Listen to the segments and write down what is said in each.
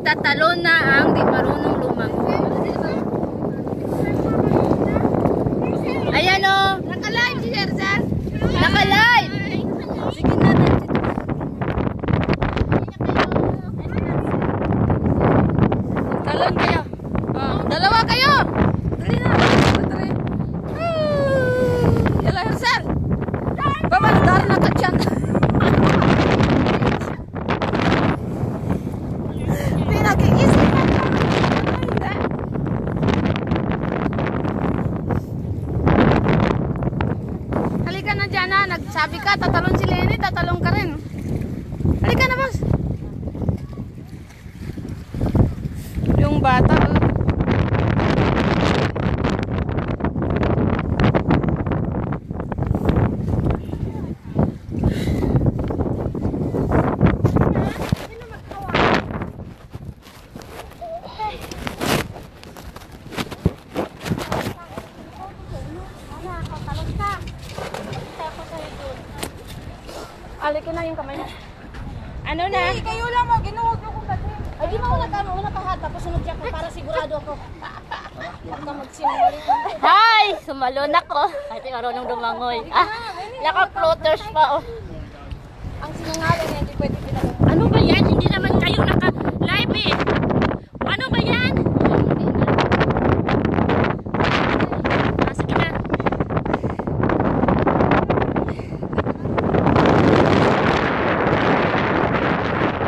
Nagtatalon na ang di marunong lumangoy. Ayan o. Naka-live si Sir. Naka-live. Sige na. Talon kayo. Dalawa kayo. Dali na. Dali. Yala, Sir. Babaldar na ka dyan. Pinag-iisip ka na. Hindi. Halika na dyan ha. Nagsabi ka, tatalon si Lenny, tatalon ka rin. Halika na, boss. Yung bata, Alika na yung kamay na. Ano na? Hey, kayo lang mo, ginuwag nyo kong kasi. Ay, di ba una pahat, tapos sunod siya para sigurado ako. Baka magsinungaling. Hi! Sumalon ako. Kahit marunong dumangoy. Naka-floaters pa, oh. Ang sinungaling na hindi pwede pinag- Ano ba yan? Hindi naman kayo naka-live eh. Ano ba yan? Sige na.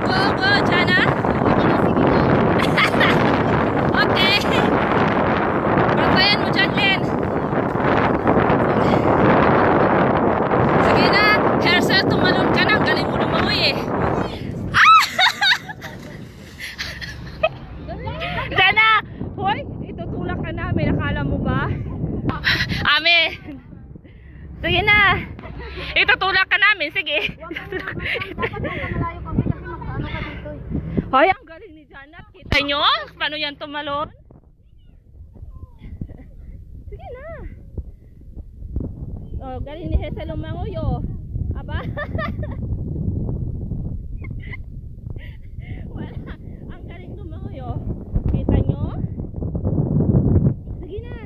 Go, Jana. Okay. Pagbayan mo dyan, Len. Sige na. Hairstyle, tumalon ka na. Ang galing mo lumangoy eh. Jana! Hoy, itutulak ka namin. Nakala mo ba? Amen. Sige na. Itutulak ka namin. Sige. Malayo kami kasi makaano ka dito. Hoy, ang galing ni Jana. Kita nyo? Paano yan tumalon? Sige na. Oh, galing ni Hazel lumangoy, oh. Aba? Wala. Ang galing lumangoy, oh. Kita nyo? Sige na.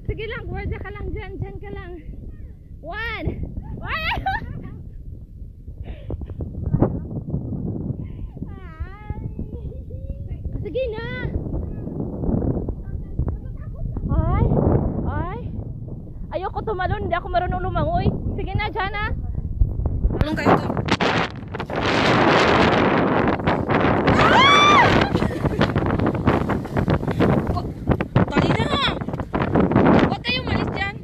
Sige lang, guardia ka lang dyan. Dyan ka lang. One. Sige na. Ay. Ayoko tumalon, hindi ako marunong lumangoy. Sige na, Jana. Tulong kayo doon. Dali na ha! Huwag kayong malis dyan.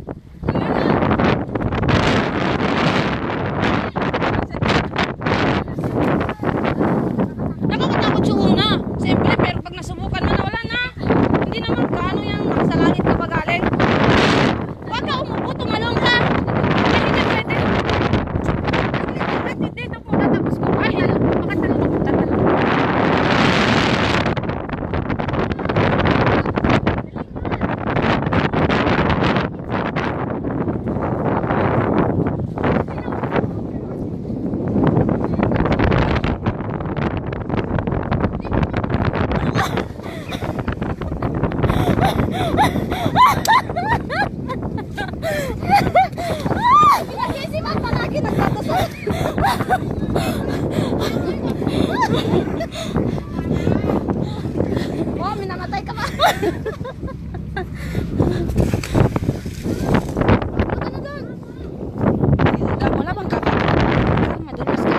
Nakakatakot sa una. Siyempre, pero pag nasubukan mo na, wala na. Hindi naman kaano yan, sa langit ka pagaling. Huwag ka umupo, tumalong ka. Hindi ka pwede. Dito po, tatapos ko. Ay, makatalong ako, tatalong. Pinag-iisipan pa lagi, nagtatasal. Oh, minamatay ka pa. Ano doon? Wala bang kapal? Madulas ka.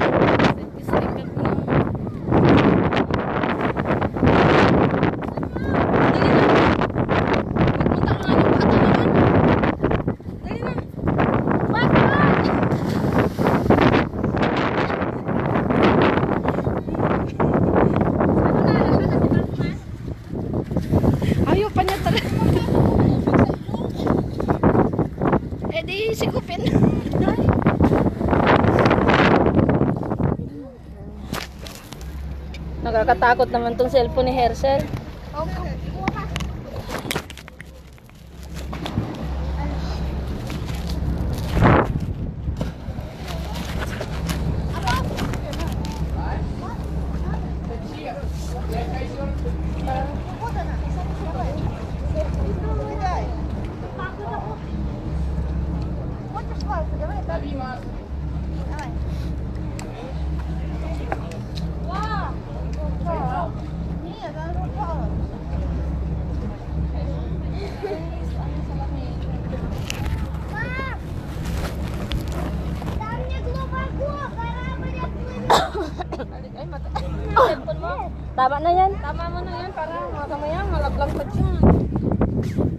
Ayaw pa niya talaga. Eh di sikupin. Nakakatakot naman tong cellphone ni Hazel. Okay. Tama na yan. Tama mo na yan para mamaya malaglag pa dyan.